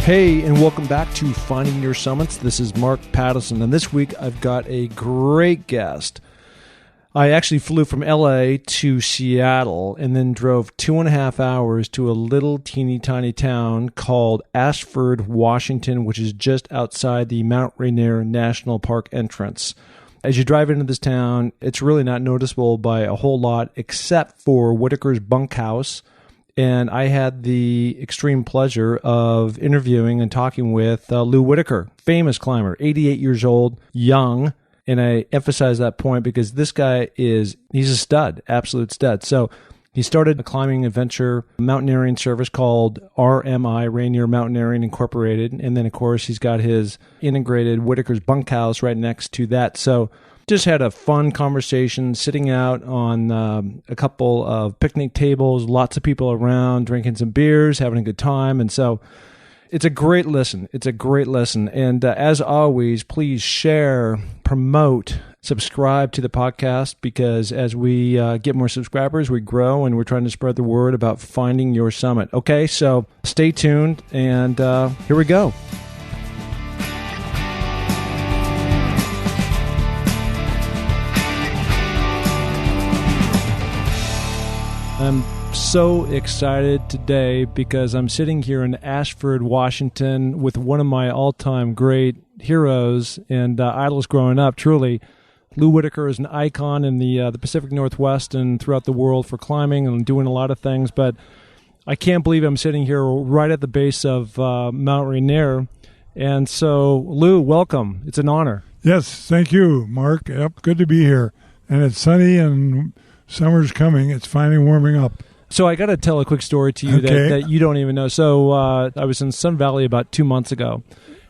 Hey, and welcome back to Finding Your Summits. This is Mark Pattison, and this week I've got a great guest. I actually flew from LA to Seattle and then drove 2.5 hours to a little teeny tiny town called Ashford, Washington, which is just outside the Mount Rainier National Park entrance. As you drive into this town, it's really not noticeable by a whole lot except for Whittaker's bunkhouse. And I had the extreme pleasure of interviewing and talking with Lou Whittaker, famous climber, 88 years old, young. And I emphasize that point because this guy he's a stud, absolute stud. So he started a climbing adventure mountaineering service called RMI, Rainier Mountaineering Incorporated. And then, of course, he's got his integrated Whittaker's bunkhouse right next to that. So just had a fun conversation sitting out on a couple of picnic tables, lots of people around, drinking some beers, having a good time. And so it's a great listen. It's a great listen. And as always, please share, promote, subscribe to the podcast because as we get more subscribers, we grow and we're trying to spread the word about finding your summit. Okay, so stay tuned and here we go. I'm so excited today because I'm sitting here in Ashford, Washington with one of my all-time great heroes and idols growing up, truly. Lou Whittaker is an icon in the Pacific Northwest and throughout the world for climbing and doing a lot of things, but I can't believe I'm sitting here right at the base of Mount Rainier. And so, Lou, welcome. It's an honor. Yes, thank you, Mark. Yep, good to be here. And it's sunny and summer's coming. It's finally warming up. So I got to tell a quick story to you that you don't even know. So I was in Sun Valley about 2 months ago,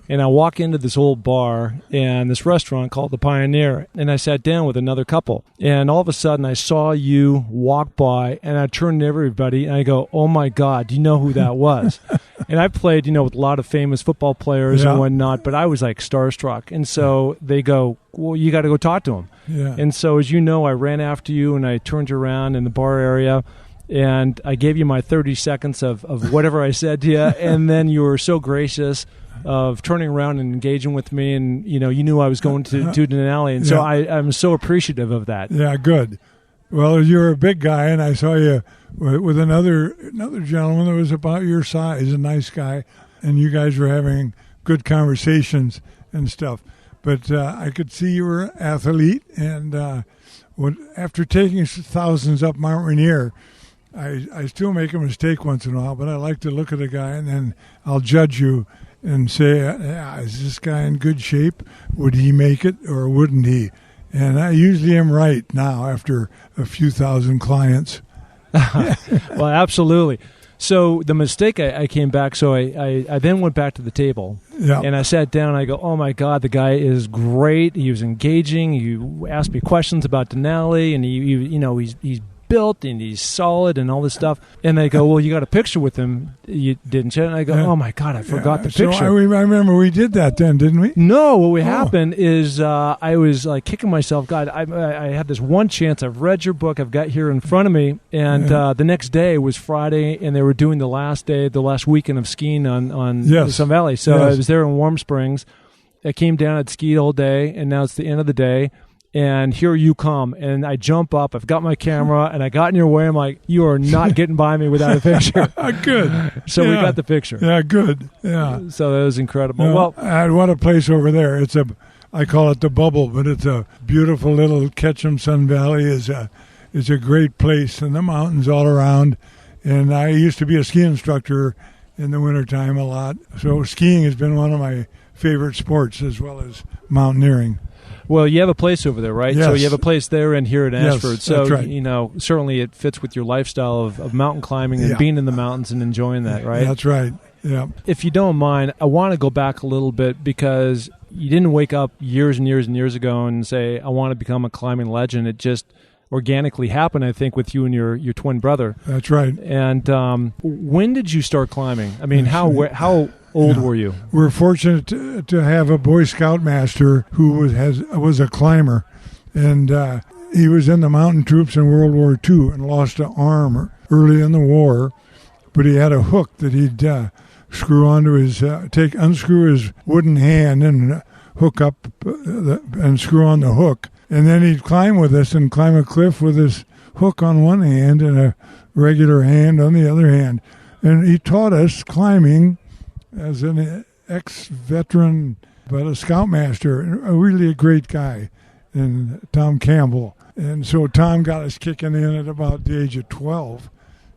and I walk into this old bar and this restaurant called The Pioneer, and I sat down with another couple. And all of a sudden, I saw you walk by, and I turned to everybody, and I go, oh, my God, do you know who that was? And I played, with a lot of famous football players and whatnot, but I was like starstruck. And so they go, well, you got to go talk to him. Yeah. And so, as you know, I ran after you, and I turned you around in the bar area, and I gave you my 30 seconds of whatever I said to you, and then you were so gracious of turning around and engaging with me, and you knew I was going to Denali, and so I'm so appreciative of that. Yeah, good. Well, you're a big guy, and I saw you with another gentleman that was about your size, a nice guy, and you guys were having good conversations and stuff. But I could see you were an athlete, and after taking thousands up Mount Rainier, I still make a mistake once in a while, but I like to look at a guy, and then I'll judge you and say, is this guy in good shape? Would he make it or wouldn't he? And I usually am right now after a few thousand clients. Well, absolutely. So the mistake, I came back, so I then went back to the table, and I sat down, and I go, oh, my God, the guy is great. He was engaging. He asked me questions about Denali, and he's built, and he's solid, and all this stuff. And they go, well, you got a picture with him, you didn't you? And I go, oh, my God, I forgot the picture. So I remember we did that then, didn't we? No, what happened is I was like kicking myself. God, I had this one chance. I've read your book. I've got here in front of me. And the next day was Friday, and they were doing the last weekend of skiing on Sun Valley. So I was there in Warm Springs. I came down, I'd skied all day, and now it's the end of the day. And here you come, and I jump up. I've got my camera, and I got in your way. I'm like, you are not getting by me without a picture. Good. So we got the picture. Yeah, good. Yeah. So that was incredible. Well, what a place over there. I call it the bubble, but it's a beautiful little Ketchum Sun Valley. Is a great place, and the mountains all around. And I used to be a ski instructor in the wintertime a lot. So skiing has been one of my favorite sports as well as mountaineering. Well, you have a place over there, right? Yes. So you have a place there and here at Ashford. Yes, so, that's right. Certainly it fits with your lifestyle of mountain climbing and being in the mountains and enjoying that, right? That's right, yeah. If you don't mind, I want to go back a little bit because you didn't wake up years and years and years ago and say, I want to become a climbing legend. It just organically happened, I think, with you and your twin brother. That's right. And when did you start climbing? I mean, how old were you? We're fortunate to have a Boy Scout master who was a climber, and he was in the mountain troops in World War II and lost an arm early in the war, but he had a hook that he'd unscrew his wooden hand and hook up and screw on the hook. And then he'd climb with us and climb a cliff with his hook on one hand and a regular hand on the other hand. And he taught us climbing as an ex-veteran, but a scoutmaster, really a great guy, and Tom Campbell. And so Tom got us kicking in at about the age of 12.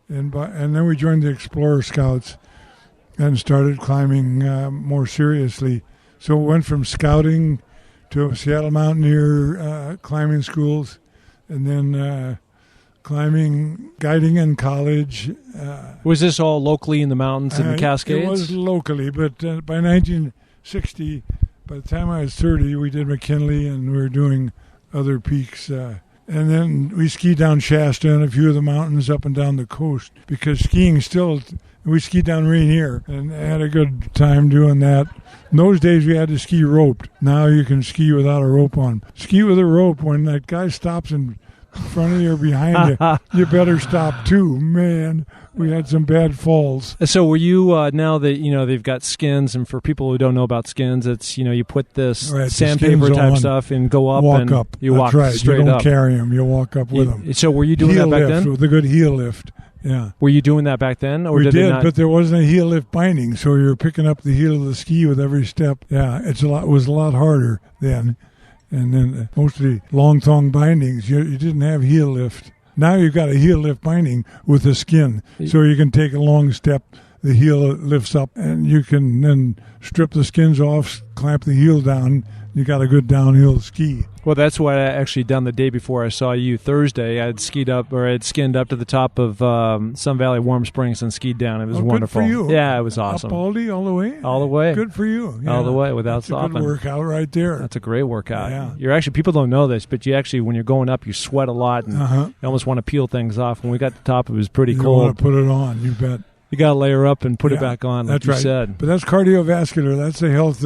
And then we joined the Explorer Scouts and started climbing more seriously. So we went from scouting to Seattle Mountaineer climbing schools, and then guiding in college. Was this all locally in the mountains in the Cascades? It was locally, but by 1960, by the time I was 30, we did McKinley, and we were doing other peaks. And then we skied down Shasta and a few of the mountains up and down the coast, because we skied down Rainier and had a good time doing that. In those days, we had to ski roped. Now you can ski without a rope on. Ski with a rope, when that guy stops in front of you or behind you, you better stop too. Man, we had some bad falls. So were you, now that, they've got skins, and for people who don't know about skins, it's, you put this sandpaper type stuff and go up walk and up. You walk straight up. You don't carry them. You walk up with them. So were you doing that back then? With a good heel lift. Yeah. Were you doing that back then? Or we did, not? But there wasn't a heel lift binding, so you were picking up the heel of the ski with every step. Yeah, it was a lot harder then. And then mostly long thong bindings, you didn't have heel lift. Now you've got a heel lift binding with the skin, so you can take a long step, the heel lifts up, and you can then strip the skins off, clamp the heel down. You got a good downhill ski. Well, that's what I actually done the day before I saw you Thursday. I had skinned up to the top of Sun Valley Warm Springs and skied down. It was wonderful. Good for you. Yeah, it was awesome. Up Aldi all the way? All the way. Good for you. Yeah. All the way without stopping. That's a good workout right there. That's a great workout. Yeah. You're actually, people don't know this, but you actually, when you're going up, you sweat a lot and you almost want to peel things off. When we got to the top, it was pretty cold. You want to put it on, you bet. You got to layer up and put it back on, like that's you said. But that's cardiovascular. That's the health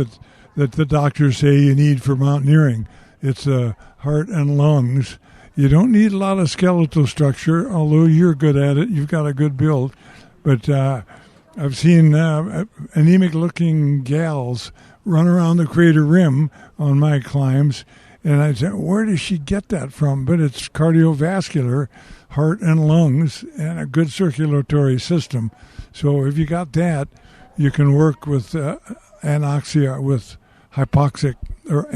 that the doctors say you need for mountaineering. It's heart and lungs. You don't need a lot of skeletal structure, although you're good at it. You've got a good build. But I've seen anemic-looking gals run around the crater rim on my climbs, and I said, where does she get that from? But it's cardiovascular, heart and lungs, and a good circulatory system. So if you got that, you can work with anoxia, with hypoxic or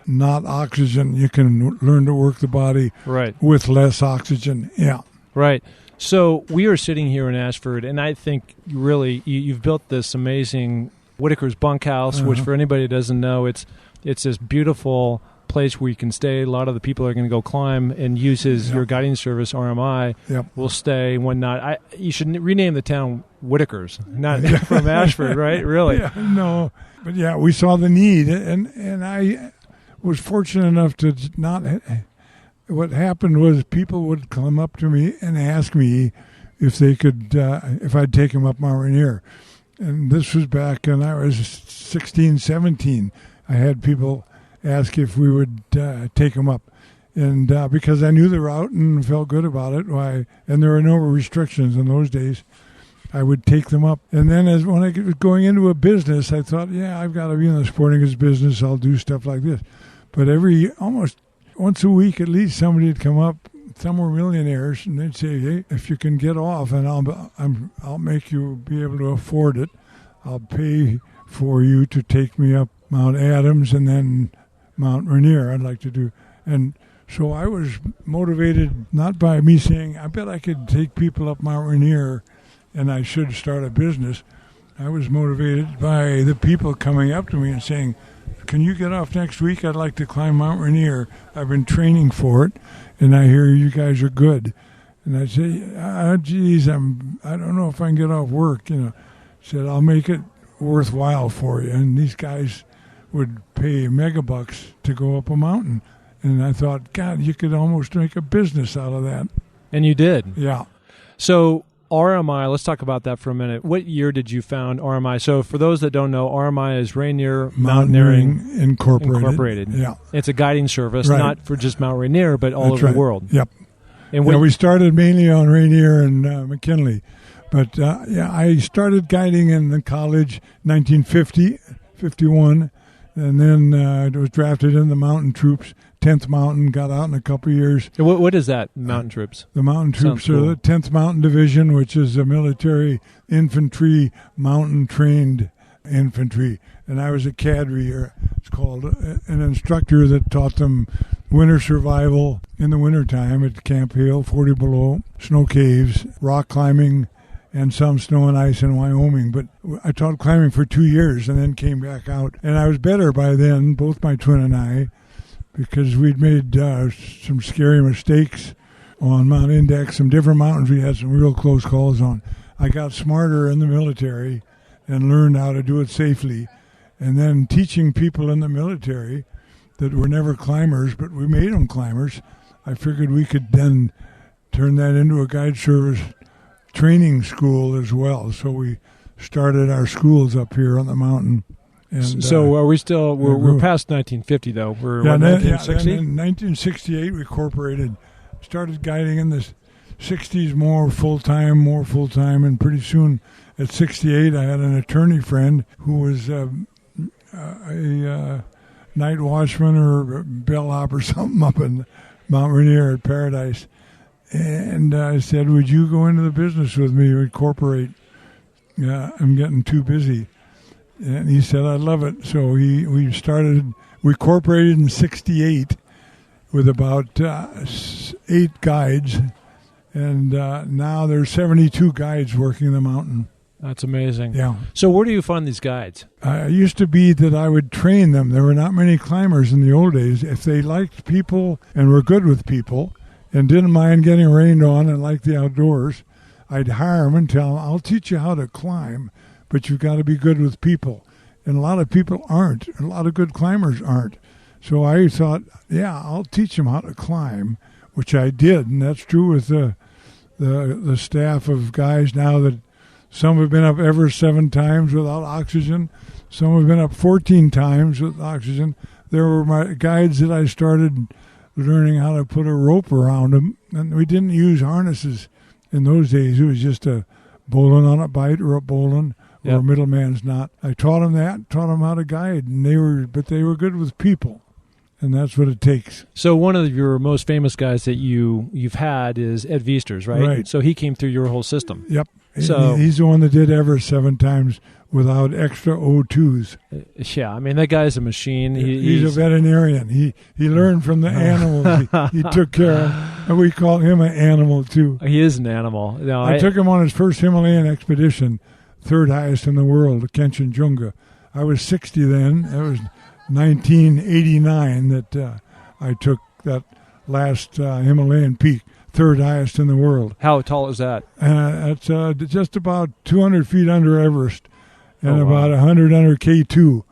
not oxygen. You can learn to work the body with less oxygen. Yeah. Right. So we are sitting here in Ashford, and I think really you've built this amazing Whittaker's bunkhouse, which for anybody who doesn't know, it's this beautiful place where you can stay. A lot of the people are going to go climb and use your guiding service, RMI. Will stay and whatnot. You should rename the town Whittaker's, not from Ashford, right? Really? Yeah, no. But yeah, we saw the need, and I was fortunate enough to not. What happened was people would come up to me and ask me if they could, if I'd take them up Mount Rainier. And this was back when I was 16, 17. I had people ask if we would take them up. And because I knew the route and felt good about it, and there were no restrictions in those days, I would take them up. And then when I was going into a business, I thought, I've got to be in the sporting goods business. I'll do stuff like this. But almost once a week at least, somebody would come up. Some were millionaires, and they'd say, hey, if you can get off, and I'll make you be able to afford it. I'll pay for you to take me up Mount Adams and then Mount Rainier. I'd like to do. And so I was motivated not by me saying, I bet I could take people up Mount Rainier and I should start a business. I was motivated by the people coming up to me and saying, can you get off next week? I'd like to climb Mount Rainier. I've been training for it, and I hear you guys are good. And I say, geez, I don't know if I can get off work. Said, I'll make it worthwhile for you. And these guys would pay megabucks to go up a mountain. And I thought, God, you could almost make a business out of that. And you did. Yeah. So RMI, let's talk about that for a minute. What year did you found RMI? So for those that don't know, RMI is Rainier Mountaineering Incorporated. Yeah. It's a guiding service, not for just Mount Rainier, but all over the world. Yep. And we started mainly on Rainier and McKinley. But I started guiding in college 1950, 51, and then I was drafted in the mountain troops, 10th Mountain, got out in a couple of years. What is that, mountain troops? The mountain troops Sounds cool. are the 10th Mountain Division, which is a military infantry, mountain-trained infantry. And I was a cadre, or it's called, an instructor that taught them winter survival in the wintertime at Camp Hale, 40 below, snow caves, rock climbing, and some snow and ice in Wyoming. But I taught climbing for 2 years and then came back out. And I was better by then, both my twin and I, because we'd made some scary mistakes on Mount Index, some different mountains we had some real close calls on. I got smarter in the military and learned how to do it safely. And then teaching people in the military that were never climbers, but we made them climbers, I figured we could then turn that into a guide service training school as well. So we started our schools up here on the mountain. And, so are we still, we're past 1950 though. We're 1960? In 1968 we incorporated, started guiding in the 60s more full-time, and pretty soon at 68 I had an attorney friend who was a night watchman or bellhop or something up in Mount Rainier at Paradise. And I said, would you go into the business with me or incorporate? I'm getting too busy. And he said, I'd love it. So we incorporated in 68 with about 8 guides. And now there's 72 guides working the mountain. That's amazing. Yeah. So where do you find these guides? It used to be that I would train them. There were not many climbers in the old days. If they liked people and were good with people and didn't mind getting rained on and liked the outdoors, I'd hire them and tell them, I'll teach you how to climb, but you've got to be good with people. And a lot of people aren't. A lot of good climbers aren't. So I thought, I'll teach them how to climb, which I did. And that's true with the staff of guys now that some have been up Everest 7 times without oxygen. Some have been up 14 times with oxygen. There were my guides that I started learning how to put a rope around them. And we didn't use harnesses in those days. It was just a bowline on a bite or a bowline or a middleman's knot. I taught them that, taught them how to guide, and they were good with people. And that's what it takes. So one of your most famous guys that you've had is Ed Viesters, right? Right. So he came through your whole system. Yep. So he's the one that did Everest 7 times without extra O2s. Yeah, I mean, that guy's a machine. He's a veterinarian. He learned from the animals he took care of, and we call him an animal too. He is an animal. No, I took him on his first Himalayan expedition, 3rd highest in the world, Kanchenjunga. I was 60 then. It was 1989 that I took that last Himalayan peak, 3rd highest in the world. How tall is that? It's just about 200 feet under Everest and about 100 under K2.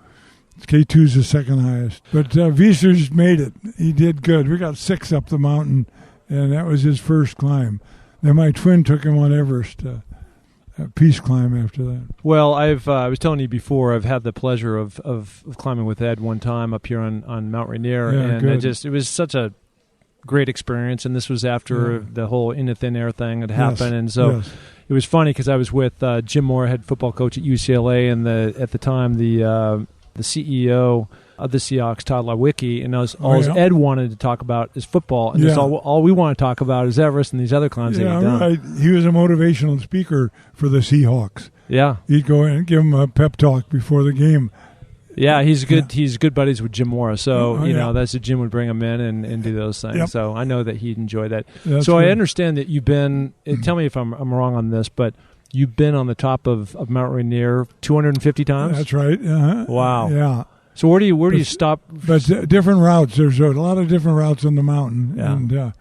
K2 is the 2nd highest. But Viesters made it. He did good. We got 6 up the mountain, and that was his first climb. Then my twin took him on Everest. Peace climb after that. Well, I was telling you before, I've had the pleasure of climbing with Ed one time up here on Mount Rainier, and it was such a great experience. And this was after the whole in the thin air thing had happened, and so it was funny because I was with Jim Moore, head football coach at UCLA, and at the time the CEO of the Seahawks, Todd Lawicki, and all Ed wanted to talk about is football, and all we want to talk about is Everest and these other climbs that he's done. Right. He was a motivational speaker for the Seahawks. Yeah, he'd go in and give them a pep talk before the game. Yeah, he's good. Yeah. He's good buddies with Jim Moore, so you know that's Jim would bring him in and do those things. Yep. So I know that he'd enjoy that. That's so good. I understand that you've been. Tell me if I'm wrong on this, but you've been on the top of Mount Rainier 250 times. That's right. Wow. Yeah. So where do you stop? But different routes. There's a lot of different routes on the mountain, and the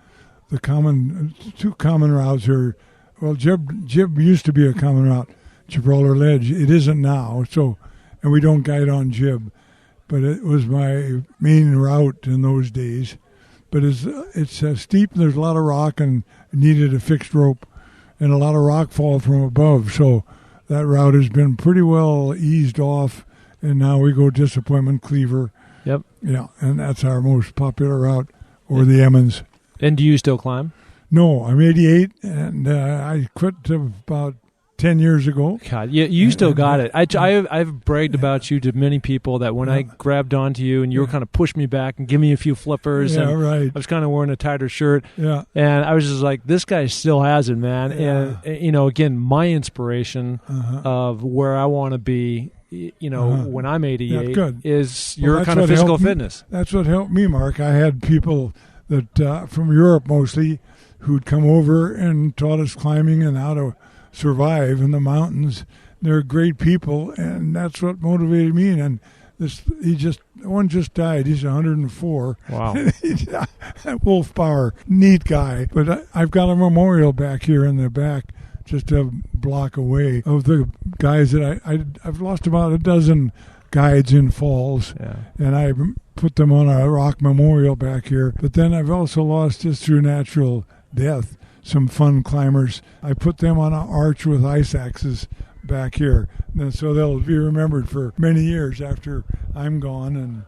two common routes are. Well, Jib used to be a common route, Gibraltar Ledge. It isn't now. So, and we don't guide on Jib, but it was my main route in those days. But it's steep. And there's a lot of rock, and needed a fixed rope, and a lot of rock fall from above. So that route has been pretty well eased off. And now we go Disappointment Cleaver. Yep. Yeah, and that's our most popular route, or the Emmons. And do you still climb? No, I'm 88, and I quit about 10 years ago. God, you still got it. I've bragged about you to many people that when I grabbed onto you and you were kind of push me back and give me a few flippers. Yeah, and right. I was kind of wearing a tighter shirt. Yeah. And I was just like, this guy still has it, man. Yeah. And, again, my inspiration of where I want to be, when I'm 88 is your kind of physical fitness. That's what helped me, Mark. I had people that from Europe mostly who'd come over and taught us climbing and how to survive in the mountains. They're great people, and that's what motivated me. And one just died. He's 104. Wow. Wolf Power, neat guy. But I've got a memorial back here in the back, just a block away, of the guys that I've lost about a dozen guides in falls, and I put them on a rock memorial back here. But then I've also lost, just through natural death, some fun climbers. I put them on an arch with ice axes back here, and so they'll be remembered for many years after I'm gone. And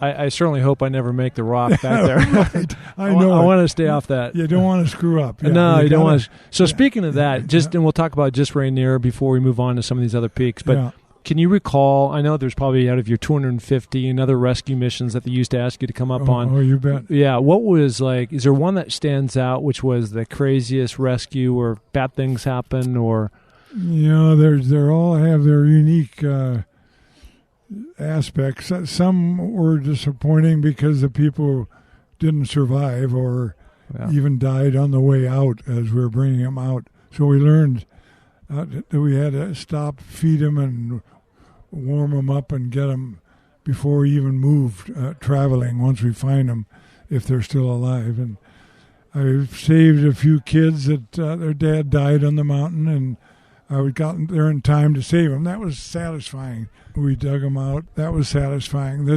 I certainly hope I never make the rock back there. Right. I know. I want to stay off that. You don't want to screw up. No, you don't want to. So speaking of that, and we'll talk about just Rainier before we move on to some of these other peaks, but can you recall, I know there's probably out of your 250 and other rescue missions that they used to ask you to come up on. Oh, you bet. Yeah, what was is there one that stands out, which was the craziest rescue or bad things happen, or? They all have their unique aspects. Some were disappointing because the people didn't survive or even died on the way out as we were bringing them out. So we learned that we had to stop, feed them, and warm them up and get them before we even moved traveling, once we find them, if they're still alive. And I saved a few kids that their dad died on the mountain, and I got there in time to save them. That was satisfying. We dug them out. That was satisfying.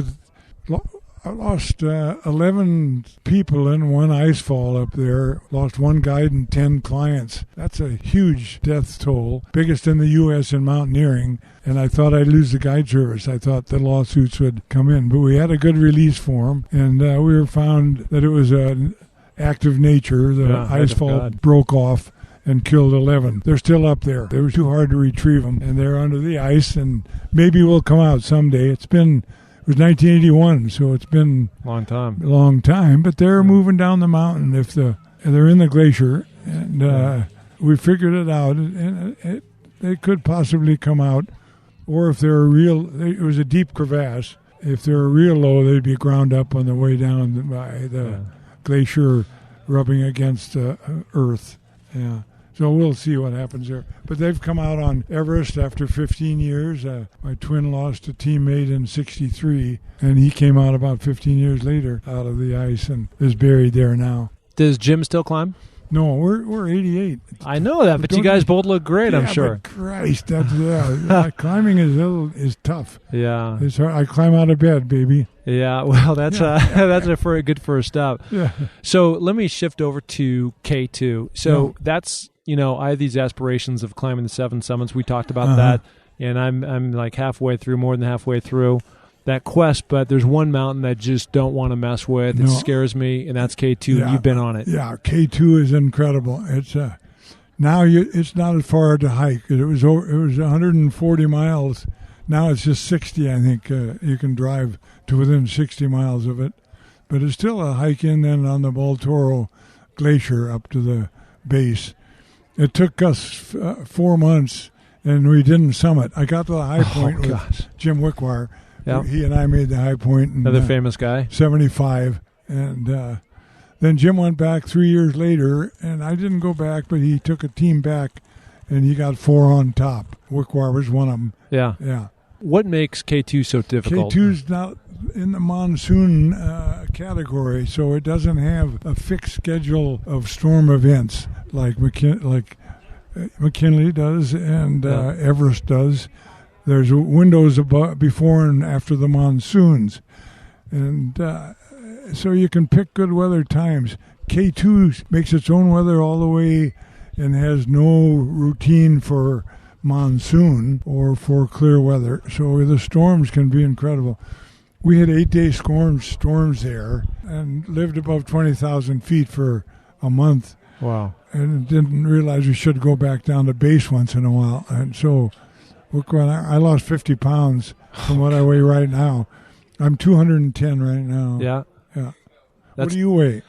I lost 11 people in one ice fall up there. Lost one guide and 10 clients. That's a huge death toll, biggest in the U.S. in mountaineering. And I thought I'd lose the guide service. I thought the lawsuits would come in. But we had a good release for them, and we were found that it was an act of nature. The ice fall broke off and killed 11. They're still up there. They were too hard to retrieve them, and they're under the ice, and maybe we'll come out someday. It was 1981, so it's been a long time, but they're moving down the mountain they're in the glacier, and we figured it out, and they could possibly come out, or if they're it was a deep crevasse. If they're real low, they'd be ground up on the way down by the glacier rubbing against the earth. Yeah. So we'll see what happens there. But they've come out on Everest after 15 years. My twin lost a teammate in 1963, and he came out about 15 years later out of the ice and is buried there now. Does Jim still climb? No, we're 88. I know that, but you guys both look great, I'm sure. But Christ, climbing is tough. Yeah. It's hard. I climb out of bed, baby. Yeah, well, that's a good first step. Yeah. So let me shift over to K2. So that's, I have these aspirations of climbing the 7 summits. We talked about that, and I'm like more than halfway through that quest, but there's one mountain that I just don't want to mess with. It scares me, and that's K2. Yeah. You've been on it. Yeah, K2 is incredible. It's now it's not as far to hike. It was 140 miles. Now it's just 60, I think. You can drive to within 60 miles of it. But it's still a hike in then on the Baltoro Glacier up to the base. It took us 4 months, and we didn't summit. I got to the high point with Jim Whittaker. Yep. He and I made the high point. Another famous guy. 75. And then Jim went back 3 years later, and I didn't go back, but he took a team back, and he got 4 on top. Whittaker was one of them. Yeah. Yeah. What makes K2 so difficult? K2's not in the monsoon category, so it doesn't have a fixed schedule of storm events like McKinley does and Everest does. There's windows before and after the monsoons, and so you can pick good weather times. K2 makes its own weather all the way and has no routine for monsoon or for clear weather, so the storms can be incredible. We had 8-day storms there and lived above 20,000 feet for a month Wow. And didn't realize we should go back down to base once in a while. And so I lost 50 pounds from what I weigh right now. I'm 210 right now. Yeah. Yeah. What do you weigh?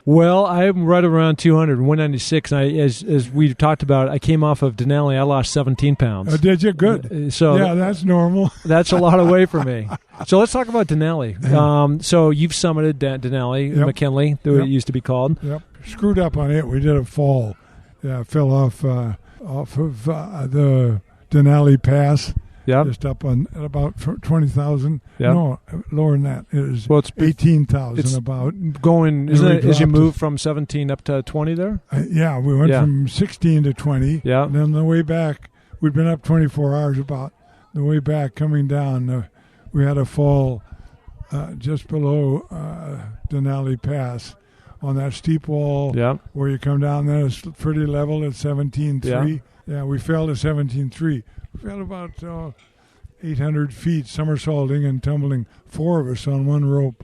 Well, I'm right around 200, 196. And as we talked about, I came off of Denali. I lost 17 pounds. Oh, did you? Good. So yeah, that's normal. That's a lot of weight for me. So let's talk about Denali. So you've summited Denali, McKinley, the way it used to be called. Yep. Screwed up on it. We did a fall. Yeah, fell off of the Denali Pass. Yeah. Just up on at about 20,000. Yep. No, lower than that. It was 18,000 about. Going, isn't it, as you move from 17 up to 20 there? Yeah, we went from 16 to 20. Yeah. And then on the way back, we'd been up 24 hours about. The way back coming down, we had a fall just below Denali Pass on that steep wall where you come down. Then it's pretty level at 17.3. Yeah, we fell to 17.3. We fell about 800 feet, somersaulting and tumbling, 4 of us on one rope.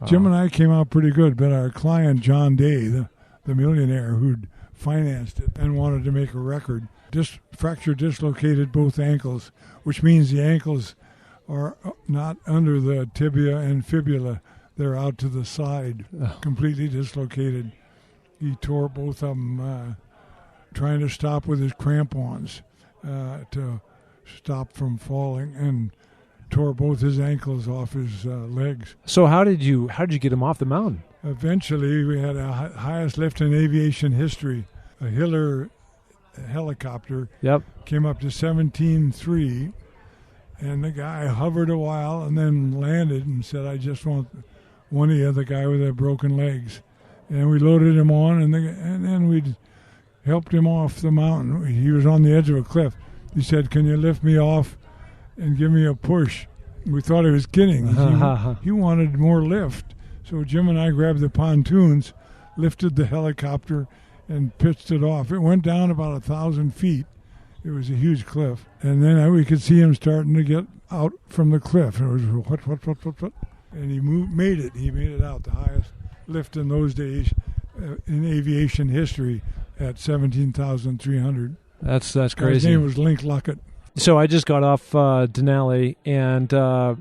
Wow. Jim and I came out pretty good, but our client, John Day, the millionaire who'd financed it and wanted to make a record, fractured, dislocated both ankles, which means the ankles are not under the tibia and fibula. They're out to the side, completely dislocated. He tore both of them trying to stop with his crampons to stop from falling, and tore both his ankles off his legs. So how did you get him off the mountain? Eventually, we had a highest lift in aviation history. A Hiller helicopter came up to 17.3, and the guy hovered a while and then landed and said, "I just want one of you, the guy with the broken legs." And we loaded him on, and then we helped him off the mountain. He was on the edge of a cliff. He said, "Can you lift me off and give me a push?" We thought he was kidding. He wanted more lift. So Jim and I grabbed the pontoons, lifted the helicopter, and pitched it off. It went down about 1,000 feet. It was a huge cliff. And then we could see him starting to get out from the cliff. It was what? And he made it. He made it out, the highest lift in those days in aviation history at 17,300. That's crazy. His name was Link Luckett. So I just got off Denali, and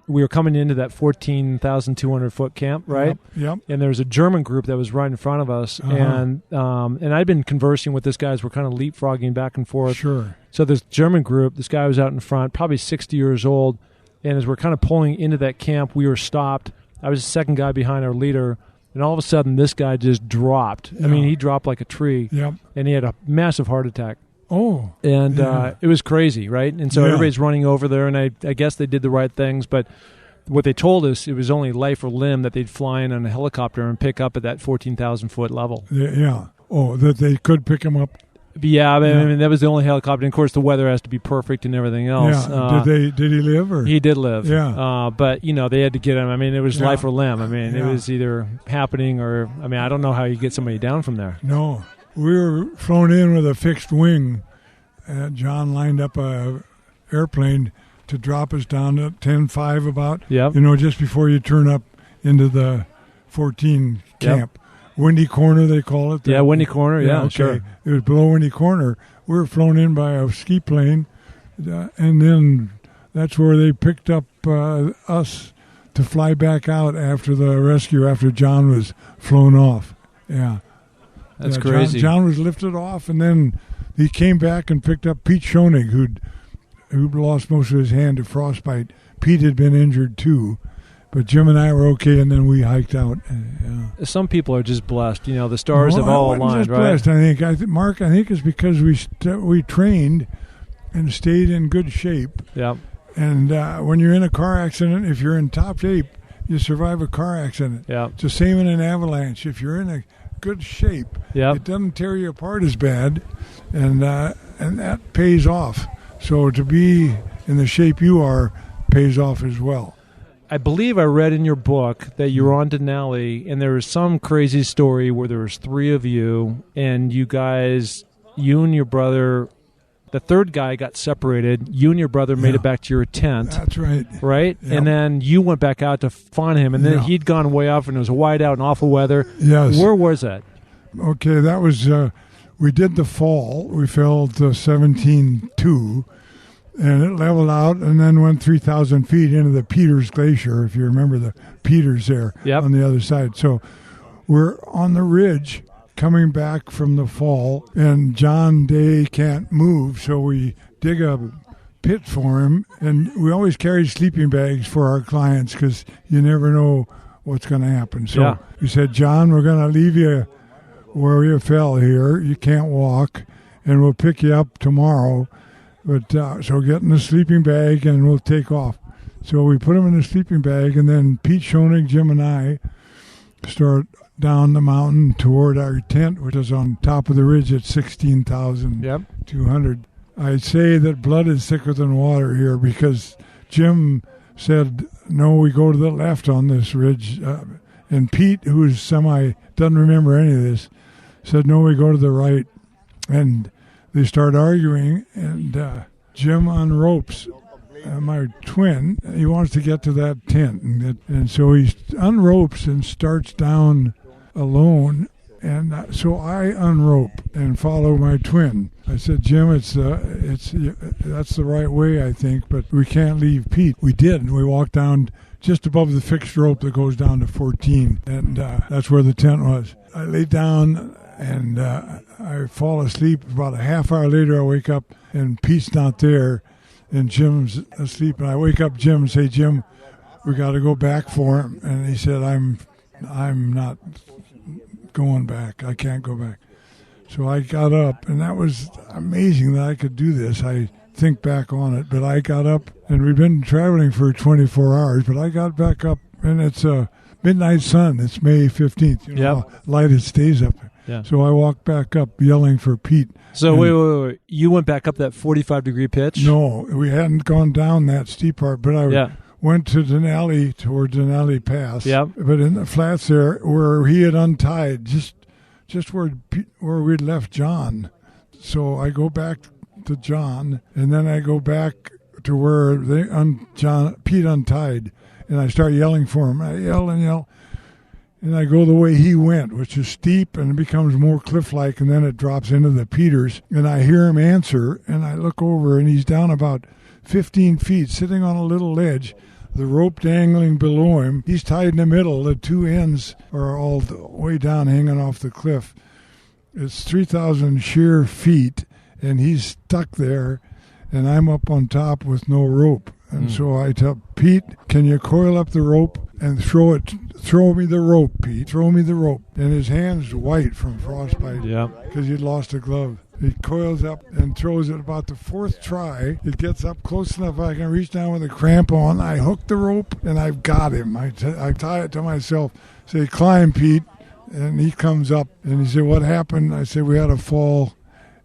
we were coming into that 14,200-foot camp, right? Yep. And there was a German group that was right in front of us, and I'd been conversing with this guy as we're kind of leapfrogging back and forth. Sure. So this German group, this guy was out in front, probably 60 years old, and as we're kind of pulling into that camp, we were stopped. I was the second guy behind our leader, and all of a sudden this guy just dropped. I mean, he dropped like a tree, and he had a massive heart attack. Oh. And it was crazy, right? And so everybody's running over there, and I guess they did the right things, but what they told us, it was only life or limb that they'd fly in on a helicopter and pick up at that 14,000-foot level. Yeah. Oh, that they could pick him up. Yeah, I mean, that was the only helicopter. And, of course, the weather has to be perfect and everything else. Yeah. Did he live? Or? He did live. Yeah. But, they had to get him. I mean, it was life or limb. I mean, it was either happening or, I don't know how you get somebody down from there. No. We were flown in with a fixed wing. John lined up a airplane to drop us down to 10.5 about, just before you turn up into the 14 camp. Windy Corner, they call it. Yeah, Windy Corner, okay. Sure. It was below Windy Corner. We were flown in by a ski plane, and then that's where they picked up us to fly back out after the rescue, after John was flown off. Yeah. That's crazy. John was lifted off, and then he came back and picked up Pete Schoening, who'd lost most of his hand to frostbite. Pete had been injured too, but Jim and I were okay, and then we hiked out. Some people are just blessed. The stars have all aligned, right? Blessed, I think. Mark, I think it's because we trained and stayed in good shape. Yeah. And when you're in a car accident, if you're in top shape, you survive a car accident. Yeah. It's the same in an avalanche. If you're in a good shape, it doesn't tear you apart as bad, and that pays off. So to be in the shape you are pays off as well. I believe I read in your book that you were on Denali, and there was some crazy story where there was 3 of you, and you and your brother, the third guy got separated. You and your brother made it back to your tent. That's right. Right? Yep. And then you went back out to find him, and then he'd gone way off, and it was white out and awful weather. Yes. Where was that? Okay, that was, we did the fall. We fell to 17.2, and it leveled out and then went 3,000 feet into the Peters Glacier, if you remember the Peters there on the other side. So we're on the ridge coming back from the fall, and John Day can't move, so we dig a pit for him, and we always carry sleeping bags for our clients because you never know what's going to happen. So we said, John, we're going to leave you where you fell here. You can't walk, and we'll pick you up tomorrow. But so get in the sleeping bag, and we'll take off. So we put him in the sleeping bag, and then Pete Schoening, Jim, and I start down the mountain toward our tent, which is on top of the ridge at 16,200. I say that blood is thicker than water here because Jim said, no, we go to the left on this ridge. And Pete, who's doesn't remember any of this, said, no, we go to the right. And they start arguing, and Jim unropes my twin. He wants to get to that tent. And so he unropes and starts down alone. And so I unrope and follow my twin. I said, Jim, that's the right way, I think, but we can't leave Pete. We did, and we walked down just above the fixed rope that goes down to 14, and that's where the tent was. I lay down, and I fall asleep. About a half hour later, I wake up, and Pete's not there, and Jim's asleep. And I wake up Jim and say, Jim, we got to go back for him. And he said, I'm not going back. I can't go back. So I got up, and that was amazing that I could do this. I think back on it, but I got up, and we've been traveling for 24 hours, but I got back up, and it's a midnight sun. It's May 15th. You know how light it stays up there. Yeah. So I walked back up yelling for Pete. So wait. You went back up that 45-degree pitch? No, we hadn't gone down that steep part, but I went to Denali, toward Denali Pass. Yeah. But in the flats there, where he had untied, just where we'd left John. So I go back to John, and then I go back to where Pete untied, and I start yelling for him. I yell and yell, and I go the way he went, which is steep, and it becomes more cliff-like, and then it drops into the Peters. And I hear him answer, and I look over, and he's down about 15 feet, sitting on a little ledge, the rope dangling below him. He's tied in the middle. The two ends are all the way down, hanging off the cliff. It's 3,000 sheer feet, and he's stuck there, and I'm up on top with no rope. And so I tell Pete, can you coil up the rope and throw me the rope, Pete. Throw me the rope. And his hand's white from frostbite because he'd lost a glove. He coils up and throws it. About the fourth try, it gets up close enough I can reach down with a cramp on. I hook the rope, and I've got him. I tie it to myself, say, climb, Pete. And he comes up, and he said, what happened? I said, we had a fall,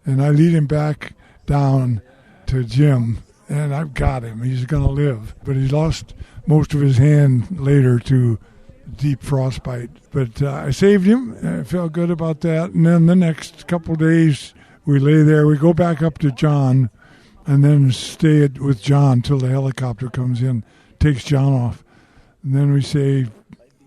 and I lead him back down to Jim, and I've got him. He's going to live. But he lost most of his hand later to deep frostbite. But I saved him, and I felt good about that. And then the next couple of days, we lay there. We go back up to John and then stay with John till the helicopter comes in, takes John off. And then we say,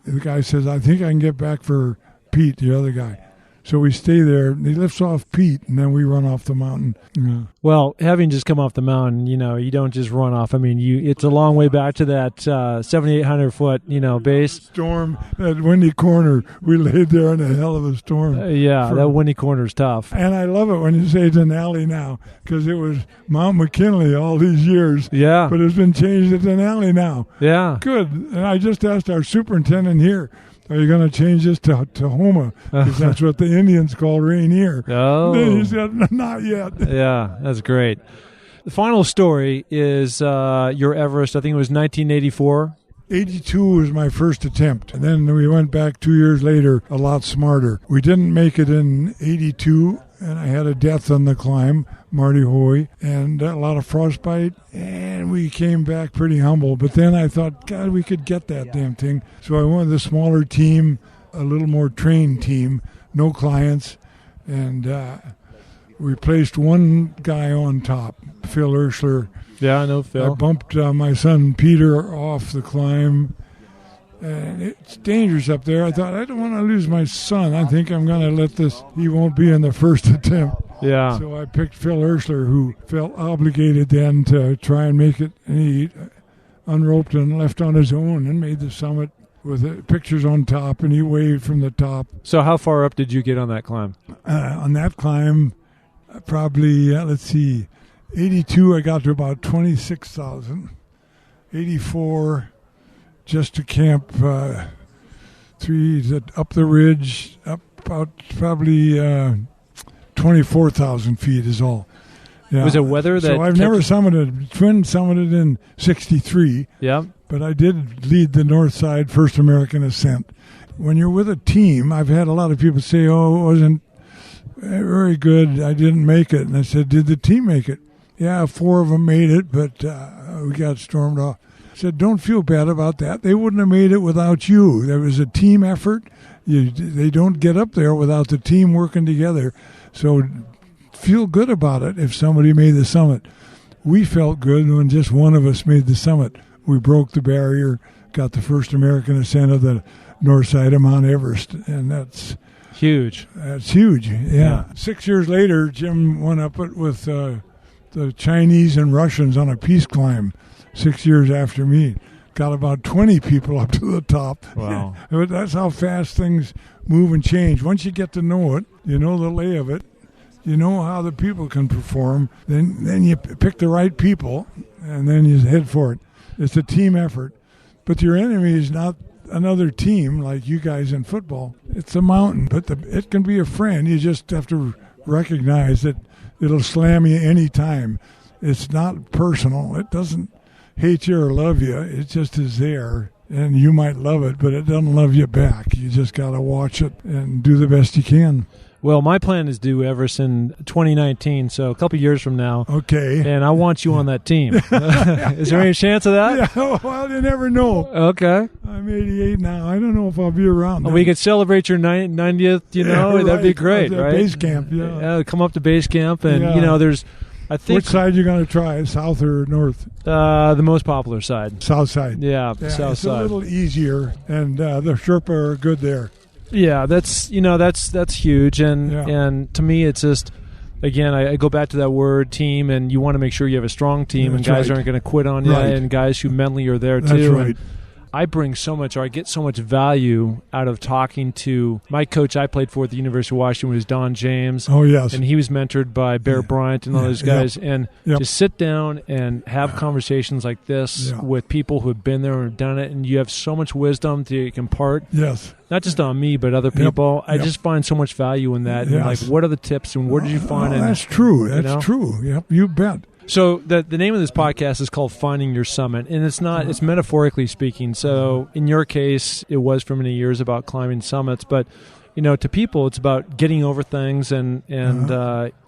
the guy says, I think I can get back for Pete, the other guy. So we stay there. He lifts off Pete, and then we run off the mountain. Yeah. Well, having just come off the mountain, you don't just run off. I mean, it's a long way back to that 7,800-foot, base. Storm, that windy corner. We laid there in a hell of a storm. That windy corner's tough. And I love it when you say Denali now, because it was Mount McKinley all these years. Yeah. But it's been changed to Denali now. Yeah. Good. And I just asked our superintendent here, are you going to change this to Homa? Because that's what the Indians call Rainier. Oh. And then he said, not yet. Yeah, that's great. The final story is your Everest. I think it was 1984. 82 was my first attempt. And then we went back 2 years later, a lot smarter. We didn't make it in 82, and I had a death on the climb, Marty Hoy, and a lot of frostbite, and we came back pretty humble. But then I thought, God, we could get that damn thing. So I went with a smaller team, a little more trained team, no clients, and we placed one guy on top, Phil Urschler. Yeah, I know Phil. I bumped my son Peter off the climb, And it's dangerous up there. I thought, I don't want to lose my son. I think I'm going to let this, he won't be in the first attempt. Yeah. So I picked Phil Ursler, who felt obligated then to try and make it. And he unroped and left on his own and made the summit with pictures on top, and he waved from the top. So how far up did you get on that climb? On that climb, probably, 82, I got to about 26,000. 84, just to camp up the ridge, up about probably 24,000 feet is all. Yeah. Was it weather that... So I've never summited, twin summited in 63. Yeah. But I did lead the North Side First American Ascent. When you're with a team, I've had a lot of people say, oh, it wasn't very good, I didn't make it. And I said, did the team make it? Yeah, 4 of them made it, but we got stormed off. I said, don't feel bad about that. They wouldn't have made it without you. There was a team effort. They don't get up there without the team working together. So feel good about it if somebody made the summit. We felt good when just one of us made the summit. We broke the barrier, got the first American ascent of the north side of Mount Everest, and that's huge. That's huge, yeah. 6 years later, Jim went up it with the Chinese and Russians on a peace climb 6 years after me. Got about 20 people up to the top. Wow. That's how fast things move and change. Once you get to know it, you know the lay of it, you know how the people can perform, then you pick the right people, and then you head for it. It's a team effort. But your enemy is not another team like you guys in football. It's a mountain, but it can be a friend. You just have to recognize that it'll slam you any time. It's not personal. It doesn't hate you or love you. It just is there. And you might love it, but it doesn't love you back. You just got to watch it and do the best you can. Well, my plan is to do Everest in 2019, so a couple years from now. Okay. And I want you on that team. Is there any chance of that? Yeah, well, you never know. Okay. I'm 88 now. I don't know if I'll be around. We could celebrate your 90th, right. That'd be great, right? Base camp, yeah. Come up to base camp, and, there's... I think, which side you going to try, south or north? The most popular side. South side. Yeah, south it's side. It's a little easier, and the Sherpa are good there. Yeah, that's huge, and to me, it's just, again, I go back to that word team, and you want to make sure you have a strong team, and guys aren't going to quit on you, and guys who mentally are there too. That's right. And I bring so much, or I get so much value out of talking to my coach I played for at the University of Washington was Don James. Oh, yes. And he was mentored by Bear Bryant and all those guys. And just sit down and have conversations like this with people who have been there and done it, and you have so much wisdom to impart. Yes. Not just on me, but other people. I just find so much value in that. And like, what are the tips, and where did you find it? That's true. That's true. Yep, you bet. So the name of this podcast is called Finding Your Summit, and it's not, it's metaphorically speaking. So in your case, it was for many years about climbing summits, but to people, it's about getting over things and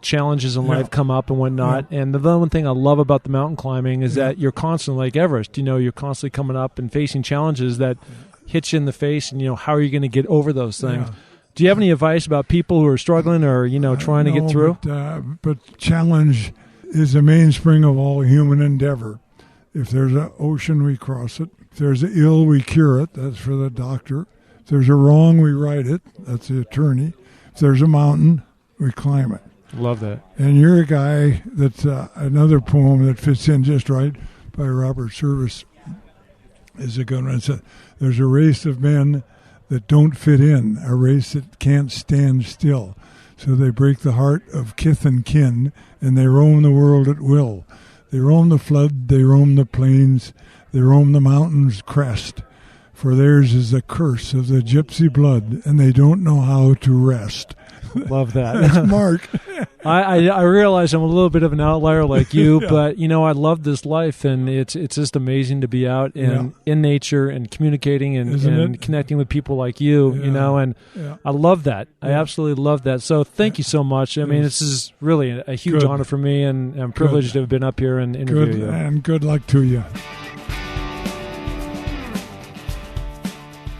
challenges in life come up and whatnot. And the one thing I love about the mountain climbing is that you're constantly, like Everest, you're constantly coming up and facing challenges that hit you in the face, and how are you going to get over those things? Do you have any advice about people who are struggling or trying to get through? But challenge is the mainspring of all human endeavor. If there's an ocean, we cross it. If there's an ill, we cure it. That's for the doctor. If there's a wrong, we right it. That's the attorney. If there's a mountain, we climb it. Love that. And you're a guy that's another poem that fits in just right by Robert Service is a good one. There's a race of men that don't fit in, a race that can't stand still. So they break the heart of kith and kin, and they roam the world at will. They roam the flood, they roam the plains, they roam the mountain's crest. For theirs is the curse of the gypsy blood, and they don't know how to rest. Love that. That's Mark. I realize I'm a little bit of an outlier like you, but I love this life, and it's just amazing to be out in nature and communicating and connecting with people like you, and I love that. I absolutely love that. So thank you so much. I mean, this is really a huge honor for me, and I'm privileged to have been up here and interview you. And good luck to you.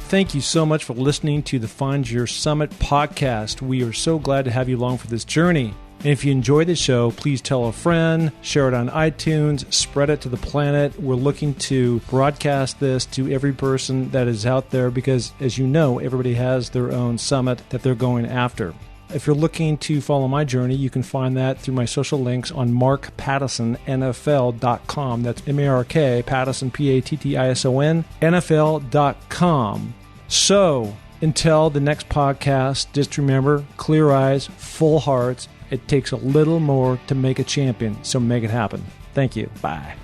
Thank you so much for listening to the Find Your Summit podcast. We are so glad to have you along for this journey. And if you enjoy the show, please tell a friend, share it on iTunes, spread it to the planet. We're looking to broadcast this to every person that is out there because, as you know, everybody has their own summit that they're going after. If you're looking to follow my journey, you can find that through my social links on markpattisonnfl.com. That's M-A-R-K, Pattison, P-A-T-T-I-S-O-N, NFL.com. So, until the next podcast, just remember, clear eyes, full hearts. It takes a little more to make a champion, so make it happen. Thank you. Bye.